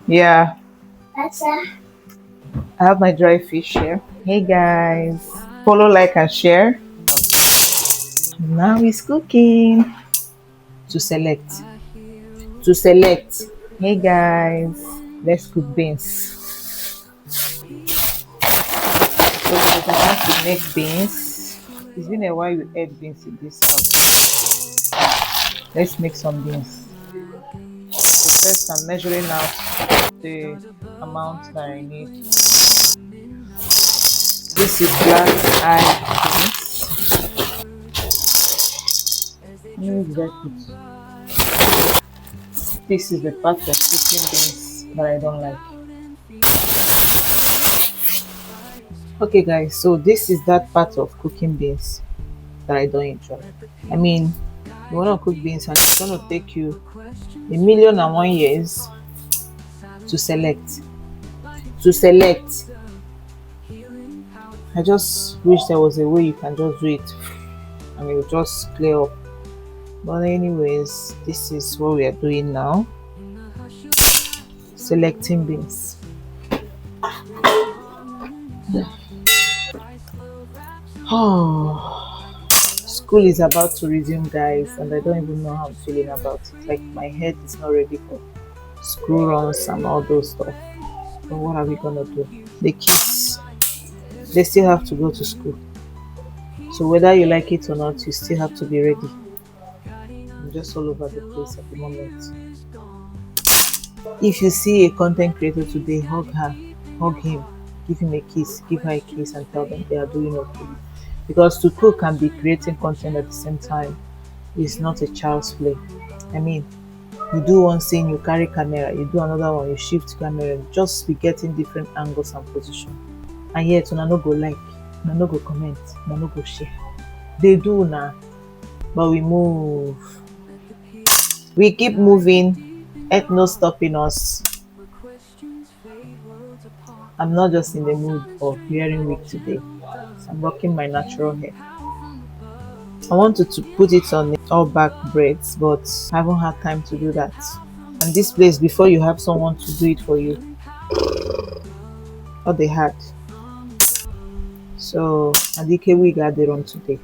Yeah, I have my dry fish here. Hey guys, follow, like, and share. Now it's cooking. To select. To select. Hey guys, let's cook beans. So we're going to make beans. It's been a while we ate beans in this house. Let's make some beans. So first I'm measuring out the amount that I need. This is black eye beans. This is the part of cooking beans that I don't like. Okay guys, so this is that part of cooking beans that I don't enjoy. I mean, you want to cook beans and it's going to take you 1,000,001 years to select. To select. I just wish there was a way you can just do it and it will just clear up. But anyways, this is what we are doing now. Selecting beans. Oh, school is about to resume, guys, and I don't even know how I'm feeling about it. Like, my head is not ready for school runs and all those stuff. But what are we gonna do? The kids, they still have to go to school. So whether you like it or not, you still have to be ready. I'm just all over the place at the moment. If you see a content creator today, hug her, hug him, give him a kiss, give her a kiss, and tell them they are doing okay. Because to cook and be creating content at the same time is not a child's play. I mean, you do one scene, you carry camera, you do another one, you shift camera, just be getting different angles and position. And yet, una no go like, una no go comment, una no go share. They do now, but we move. We keep moving. Ain't no stopping us. I'm not just in the mood of wearing wig today. So I'm rocking my natural hair. I wanted to put it on all back braids, but I haven't had time to do that. And this place, before you have someone to do it for you, what they had. So Adike wig had it on today.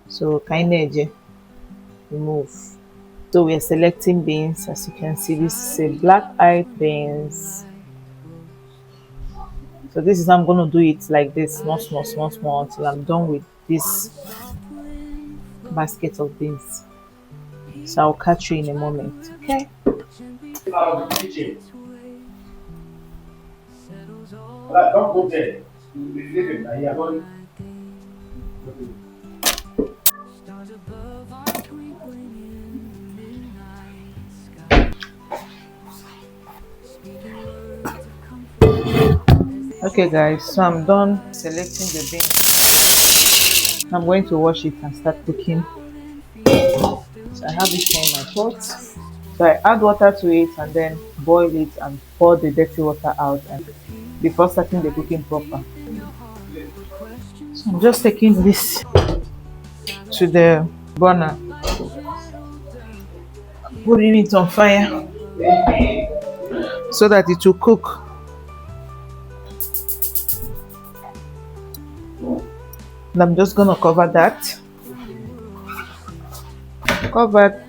So kindly remove. So we are selecting beans. As you can see, this is a black-eyed beans. So this is how I'm going to do it, like this, small until I'm done with this basket of beans. So I'll catch you in a moment. Okay. Don't go there. Okay guys, so I'm done selecting the beans. I'm going to wash it and start cooking. So I have it here in my pot. So I add water to it and then boil it and pour the dirty water out and before starting the cooking proper. So I'm just taking this to the burner, putting it on fire so that it will cook. And I'm just gonna cover that. Covered.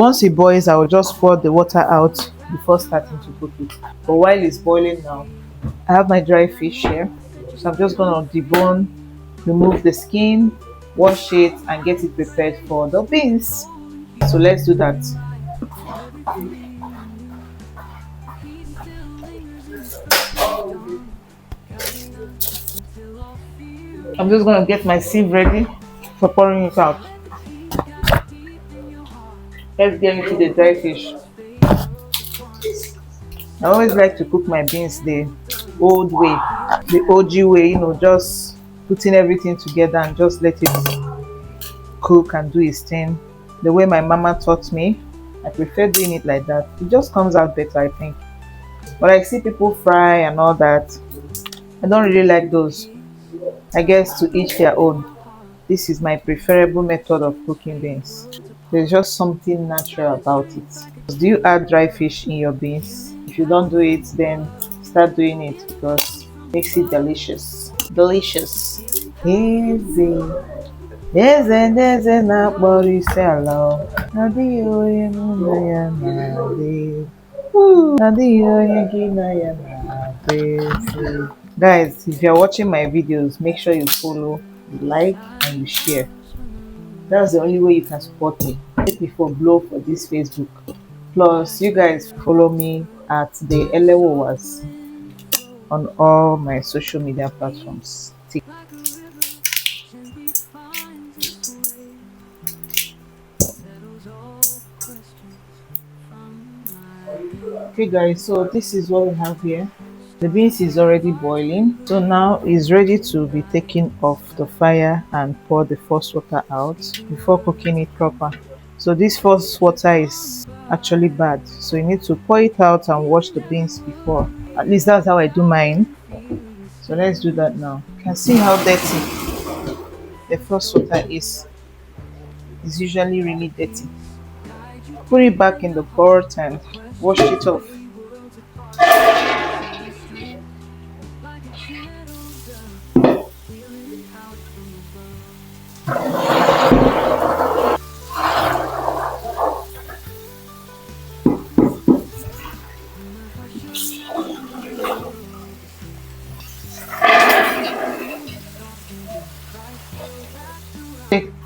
Once it boils, I will just pour the water out before starting to cook it. But while it's boiling now, I have my dry fish here. So I'm just gonna debone, remove the skin, wash it, and get it prepared for the beans. So let's do that. I'm just gonna get my sieve ready for pouring it out. Let's get into the dry fish. I always like to cook my beans the old way, the OG way, just putting everything together and just let it cook and do its thing. The way my mama taught me, I prefer doing it like that. It just comes out better, I think. But I see people fry and all that. I don't really like those. I guess to each their own. This is my preferable method of cooking beans. There's just something natural about it. Do you add dry fish in your beans? If you don't do it, then start doing it because it makes it delicious. Delicious. Easy. Eze na-akpọrọ isi ala adịghị onye mụ na ya na-adị adịghị onye gị na ya na-adị. Guys, if you're watching my videos, make sure you follow, you like, and you share. That's the only way you can support me. Make me for blow for this Facebook. Plus, you guys follow me at the ELEWUWAs on all my social media platforms. Okay guys, so this is what we have here. The beans is already boiling, so now it's ready to be taken off the fire and pour the first water out before cooking it proper. So this first water is actually bad, so you need to pour it out and wash the beans before. At least that's how I do mine. So let's do that now. You can see how dirty the first water is. It's usually really dirty. Put it back in the pot and wash it off.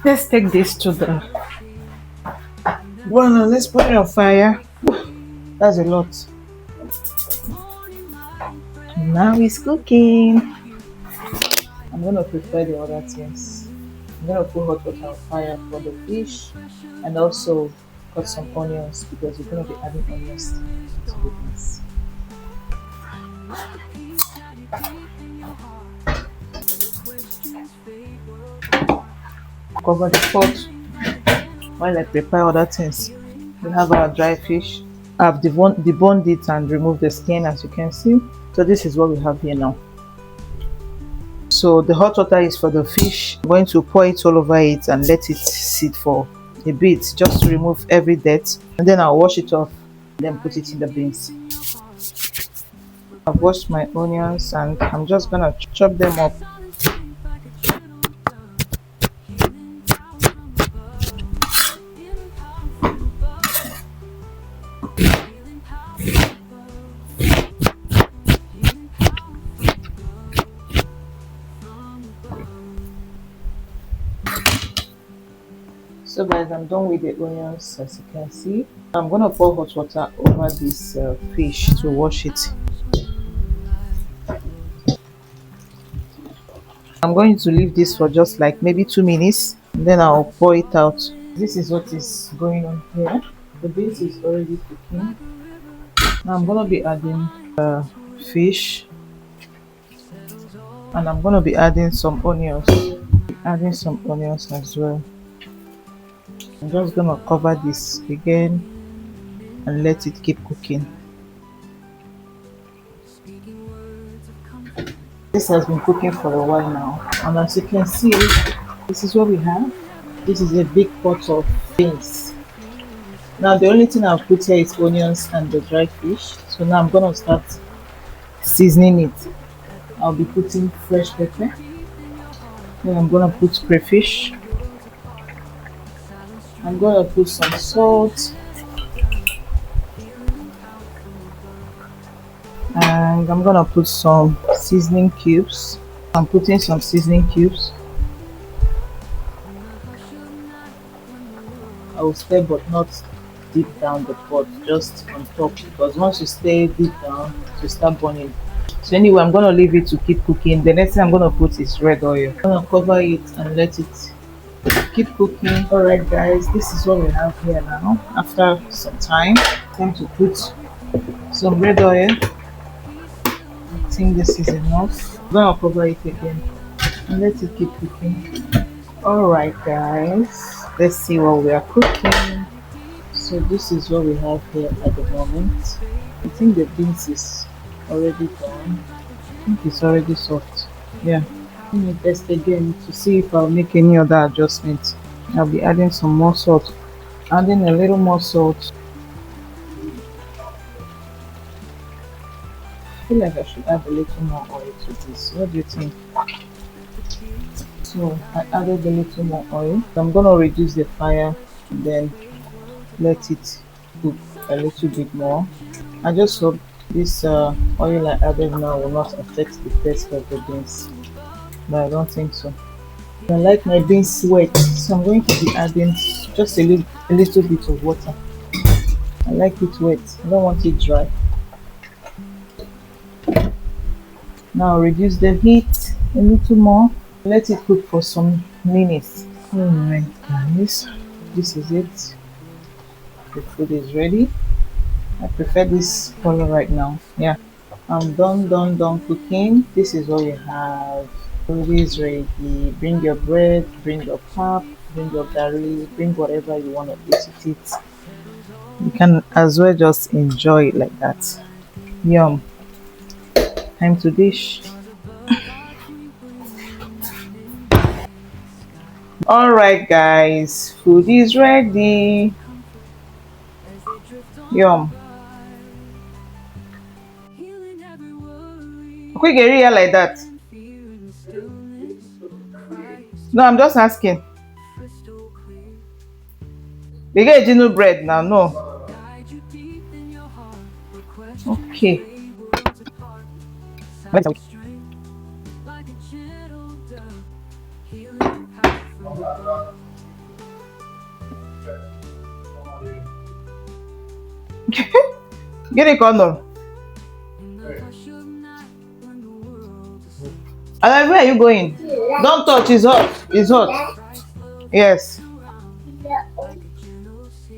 Let's take this to the well, let's put it on fire. That's a lot. Now it's cooking. I'm gonna prepare the other things. I'm gonna put hot water on fire for the fish and also cut some onions because we're gonna be adding onions to the beans. Cover the pot while I prepare other things. We have our dry fish. I've deboned it and removed the skin, as you can see. So this is what we have here now. So the hot water is for the fish. I'm going to pour it all over it and let it sit for a bit just to remove every dirt, and then I'll wash it off, then put it in the beans. I've washed my onions and I'm just gonna chop them up. So guys, I'm done with the onions, as you can see. I'm gonna pour hot water over this fish to wash it. I'm going to leave this for just like maybe 2 minutes, and then I'll pour it out. This is what is going on here. The base is already cooking. Now I'm gonna be adding fish, and I'm gonna be adding some onions. Adding some onions as well. I'm just gonna cover this again and let it keep cooking. This has been cooking for a while now, and as you can see, this is what we have. This is a big pot of beans. Now the only thing I've put here is onions and the dry fish. So now I'm gonna start seasoning it. I'll be putting fresh pepper. Then I'm gonna put crayfish. I'm gonna put some salt, and I'm gonna put some seasoning cubes. I'm putting some seasoning cubes. I will stir, but not deep down the pot, just on top, because once you stay deep down, you start burning. So anyway, I'm gonna leave it to keep cooking. The next thing I'm gonna put is red oil. I'm gonna cover it and let it keep cooking. Alright guys, this is what we have here now. After some time to put some red oil. I think this is enough. I'm gonna cover it again and let it keep cooking. Alright guys, let's see what we are cooking. So this is what we have here at the moment. I think the beans is already done. I think it's already soft. Yeah. Let me test again to see if I'll make any other adjustments. I'll be adding some more salt, adding a little more salt. feel like I should add a little more oil to this. What do you think? So I added a little more oil. So I'm gonna reduce the fire and then let it cook a little bit more. I just hope this oil I added now will not affect the taste of the beans, but I don't think so. I like my beans wet, so I'm going to be adding just a little bit of water. I like it wet. I don't want it dry. Now reduce the heat a little more. Let it cook for some minutes. Alright guys, this is it. The food is ready. I prefer this color right now. Yeah, I'm done cooking. This is all you have. Food is ready. Bring your bread, bring your pap, bring your curry, bring whatever you want to eat with it. You can as well just enjoy it like that. Yum. Time to dish. Alright guys, food is ready. Yum. Quick area like that. No, I'm just asking. They get a new bread now, no. Okay. Let's go. Get a corner. Where are you going? Don't touch, it's hot. It's hot. Yes.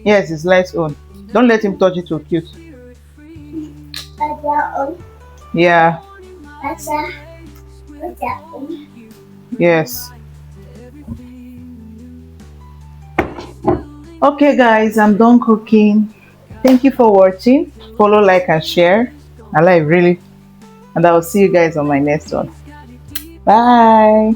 Yes, it's lights on. Don't let him touch it, so cute. Yeah. Yes. Okay guys, I'm done cooking. Thank you for watching. Follow, like and share. I like really. And I will see you guys on my next one. Bye.